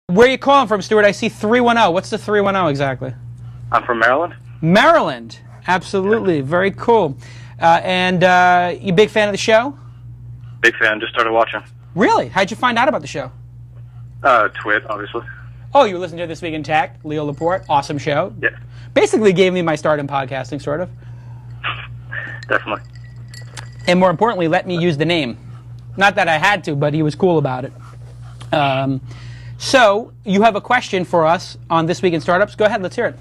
Where are you calling from, Stuart? I see 310. What's the 310 exactly? I'm from Maryland. Maryland. Absolutely. Very cool. And you a big fan of the show? Big fan. Just started watching. Really? How'd you find out about the show? Twit, obviously. Oh, you listened to This Week in Tech, Leo Laporte. Awesome show. Yeah. Basically gave me my start in podcasting, sort of. Definitely. And more importantly, let me use the name. Not that I had to, but he was cool about it. So, you have a question for us on This Week in Startups. Go ahead, let's hear it.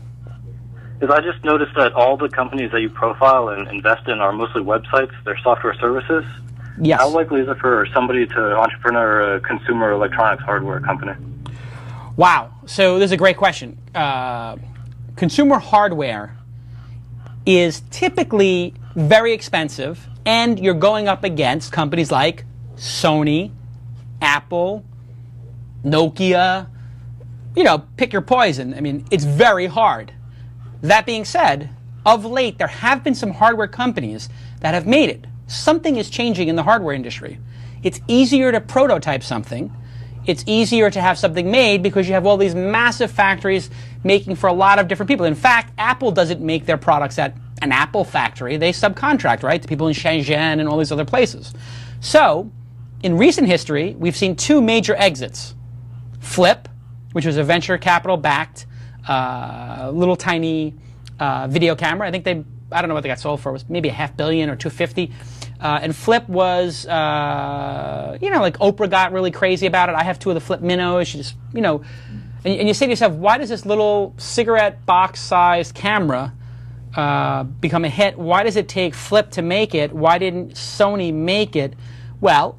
Because I just noticed that all the companies that you profile and invest in are mostly websites. They're software services. Yes. How likely is it for somebody to entrepreneur a consumer electronics hardware company? Wow. So, this is a great question. Consumer hardware is typically very expensive, and you're going up against companies like Sony, Apple, Nokia, pick your poison. I mean, it's very hard. That being said, of late, there have been some hardware companies that have made it. Something is changing in the hardware industry. It's easier to prototype something. It's easier to have something made because you have all these massive factories making for a lot of different people. In fact, Apple doesn't make their products at an Apple factory. They subcontract, right, to people in Shenzhen and all these other places. So, in recent history, we've seen two major exits. Flip, which was a venture capital-backed, little tiny video camera. I think I don't know what they got sold for. It was maybe $500 million or $250. And Flip was, like Oprah got really crazy about it. I have two of the Flip Minnows. You just, and you say to yourself, why does this little cigarette box-sized camera become a hit? Why does it take Flip to make it? Why didn't Sony make it? Well,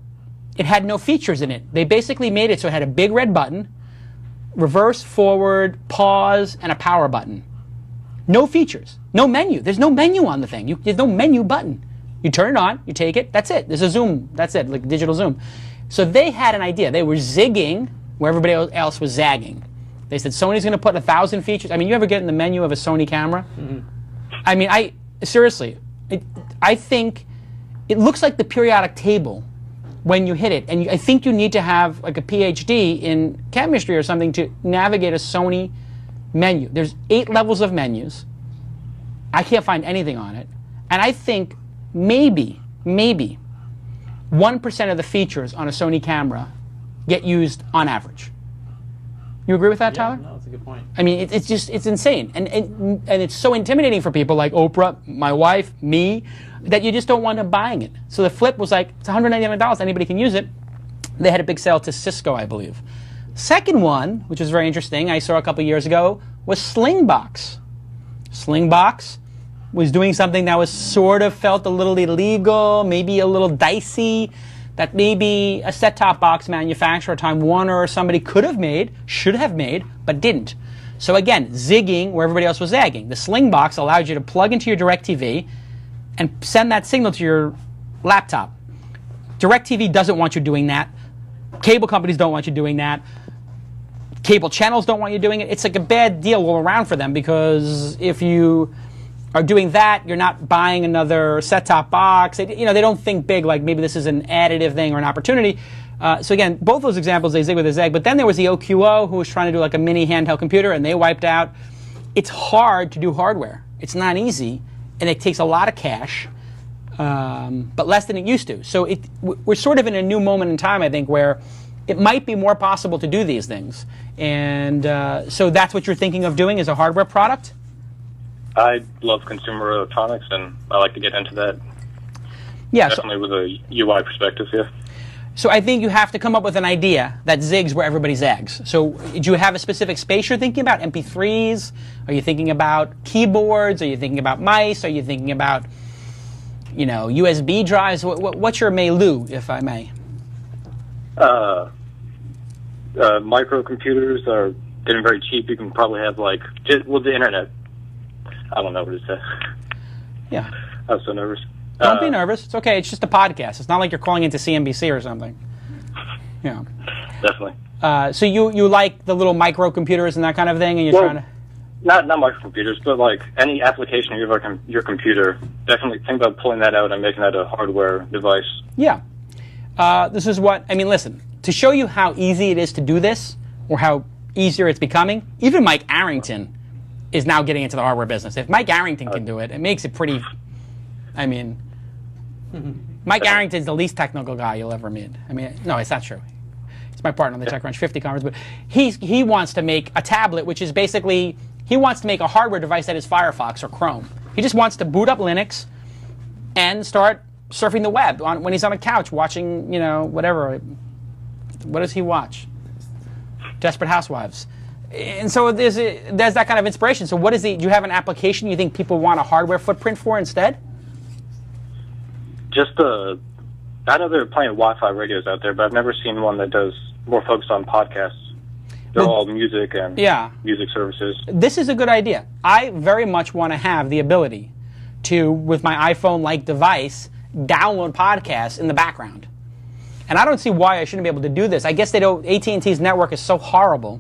it had no features in it. They basically made it so it had a big red button, reverse, forward, pause, and a power button. No features. No menu. There's no menu on the thing. There's no menu button. You turn it on, you take it, that's it. There's a zoom, that's it, like digital zoom. So they had an idea. They were zigging where everybody else was zagging. They said, Sony's going to put 1,000 features. I mean, you ever get in the menu of a Sony camera? Mm-hmm. I mean, seriously, I think it looks like the periodic table when you hit it. And I think you need to have like a PhD in chemistry or something to navigate a Sony menu. There's 8 levels of menus. I can't find anything on it. And I think maybe 1% of the features on a Sony camera get used on average. You agree with that, Tyler? No, that's a good point. I mean, it's insane. And it's so intimidating for people like Oprah, my wife, me, that you just don't wind up buying it. So the Flip was like, it's $199, anybody can use it. They had a big sale to Cisco, I believe. Second one, which was very interesting, I saw a couple years ago, was Slingbox. Slingbox was doing something that was sort of felt a little illegal, maybe a little dicey, that maybe a set-top box manufacturer, Time Warner or somebody could have made, should have made, but didn't. So again, zigging where everybody else was zagging. The Slingbox allowed you to plug into your DirecTV and send that signal to your laptop. DirecTV doesn't want you doing that. Cable companies don't want you doing that. Cable channels don't want you doing it. It's like a bad deal all around for them because if you are doing that, you're not buying another set-top box. They don't think big like maybe this is an additive thing or an opportunity. So again, both those examples, they zig with a zag. But then there was the OQO who was trying to do like a mini handheld computer and they wiped out. It's hard to do hardware. It's not easy and it takes a lot of cash, but less than it used to. So we're sort of in a new moment in time, I think, where it might be more possible to do these things. And so that's what you're thinking of doing as a hardware product? I love consumer electronics, and I like to get into that. Yeah, definitely with a UI perspective, yeah. So I think you have to come up with an idea that zigs where everybody zags. So do you have a specific space you're thinking about? MP3s? Are you thinking about keyboards? Are you thinking about mice? Are you thinking about, USB drives? What's your milieu, if I may? Microcomputers are getting very cheap. You can probably have the internet. I don't know what to say. Yeah. I was so nervous. Don't be nervous. It's okay. It's just a podcast. It's not like you're calling into CNBC or something. Yeah. Definitely. So you like the little microcomputers and that kind of thing, and you're trying to... Not microcomputers, but like any application of your computer, definitely think about pulling that out and making that a hardware device. Yeah. This is what... I mean, listen. To show you how easy it is to do this, or how easier it's becoming. Even Mike Arrington is now getting into the hardware business. If Mike Arrington can do it, it makes it pretty, I mean, Mike Arrington's the least technical guy you'll ever meet. I mean, no, it's not true. He's my partner on the TechCrunch 50 conference, but he wants to make a tablet, which is basically, he wants to make a hardware device that is Firefox or Chrome. He just wants to boot up Linux and start surfing the web when he's on a couch watching, you know, whatever. What does he watch? Desperate Housewives. And so there's that kind of inspiration. So do you have an application you think people want a hardware footprint for instead? Just I know there are plenty of Wi-Fi radios out there, but I've never seen one that does more focused on podcasts. They're all music and music services. This is a good idea. I very much want to have the ability to, with my iPhone-like device, download podcasts in the background. And I don't see why I shouldn't be able to do this. I guess AT&T's network is so horrible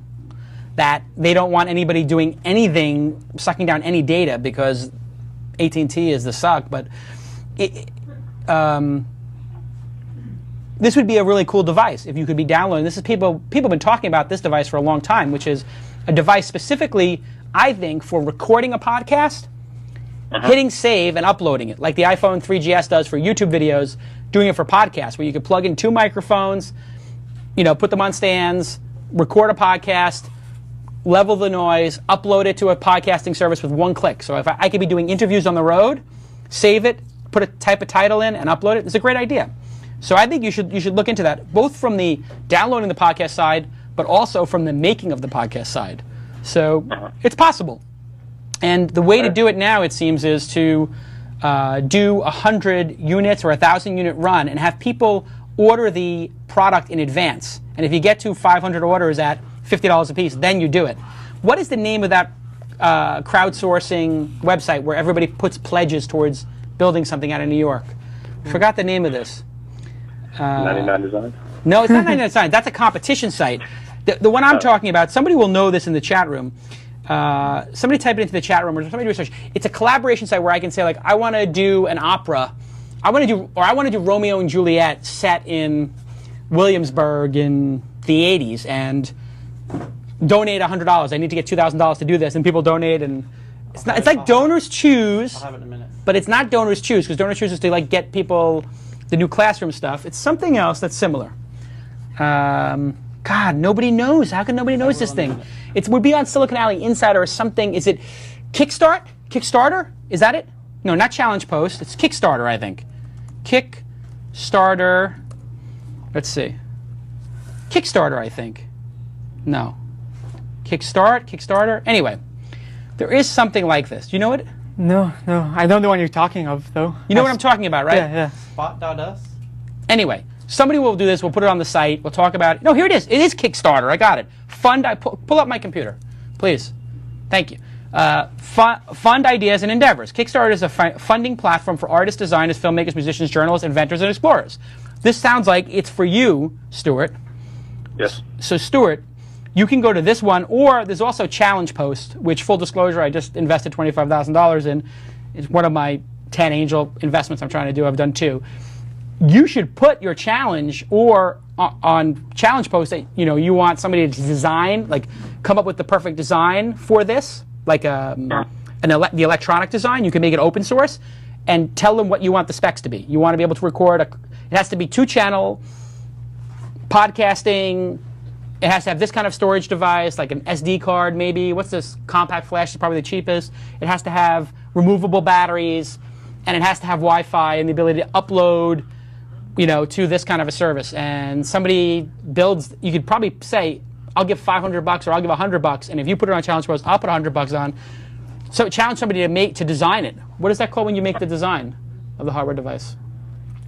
that they don't want anybody doing anything, sucking down any data, because AT&T is the suck. But this would be a really cool device if you could be downloading. This is people have been talking about this device for a long time, which is a device specifically, I think, for recording a podcast, hitting save and uploading it, like the iPhone 3GS does for YouTube videos, doing it for podcasts, where you could plug in 2 microphones, you know, put them on stands, record a podcast, level the noise, upload it to a podcasting service with 1 click. So if I could be doing interviews on the road, save it, type a title in, and upload it. It's a great idea. So I think you should look into that, both from the downloading the podcast side, but also from the making of the podcast side. So it's possible. And the way to do it now, it seems, is to do 100 units or 1,000 unit run and have people order the product in advance. And if you get to 500 orders at $50 a piece, then you do it. What is the name of that crowdsourcing website where everybody puts pledges towards building something out of New York? Forgot the name of this. 99 Design? No, it's not 99 Design. That's a competition site. The one I'm talking about, somebody will know this in the chat room. Somebody type it into the chat room or somebody do research. It's a collaboration site where I can say, like, I want to do an opera. I want to do Romeo and Juliet set in Williamsburg in the 80s and donate $100. I need to get $2,000 to do this, and people donate, and it's like Donors Choose. I'll have it in a minute. But it's not Donors Choose, because Donors Choose is to, like, get people the new classroom stuff. It's something else that's similar. God, nobody knows. How come nobody knows this thing? It would be on Silicon Alley Insider or something. Is it Kickstarter? Is that it? No, not Challenge Post. It's Kickstarter, I think. Kickstarter. Let's see. Kickstarter, I think. No. Kickstarter. Anyway, there is something like this. Do you know it? No. I don't know what you're talking of, though. You know what I'm talking about, right? Yeah. Spot.us? Anyway, somebody will do this. We'll put it on the site. We'll talk about it. No, here it is. It is Kickstarter. I got it. Pull up my computer, please. Thank you. Fund ideas and endeavors. Kickstarter is a funding platform for artists, designers, filmmakers, musicians, journalists, inventors, and explorers. This sounds like it's for you, Stuart. Yes. So, Stuart, you can go to this one, or there's also Challenge Post, which, full disclosure, I just invested $25,000 in. It's one of my 10 angel investments I'm trying to do. I've done 2. You should put your challenge on Challenge Post that you want somebody to design, like come up with the perfect design for this, like the electronic design. You can make it open source, and tell them what you want the specs to be. You want to be able to record it has to be 2-channel podcasting. It has to have this kind of storage device, like an SD card maybe. What's this? Compact flash is probably the cheapest. It has to have removable batteries, and it has to have Wi-Fi and the ability to upload to this kind of a service. And somebody builds, you could probably say, I'll give $500 or I'll give $100, and if you put it on Challenge Post, I'll put $100 on. So challenge somebody to design it. What is that called when you make the design of the hardware device?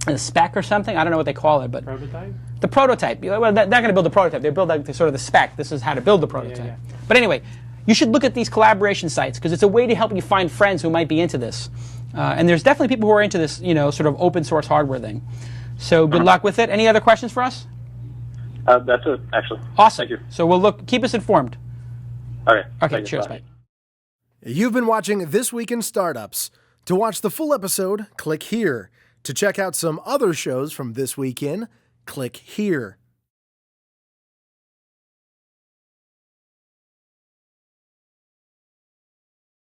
A spec or something? I don't know what they call it, but Prototype? The prototype. Well, they're not going to build a prototype. They build sort of the spec. This is how to build the prototype. Yeah. But anyway, you should look at these collaboration sites, because it's a way to help you find friends who might be into this. And there's definitely people who are into this, sort of open source hardware thing. So good luck with it. Any other questions for us? That's it, actually. Awesome. Thank you. So we'll keep us informed. Okay. Cheers. Bye. You've been watching This Week in Startups. To watch the full episode, click here. To check out some other shows from This Week In, click here.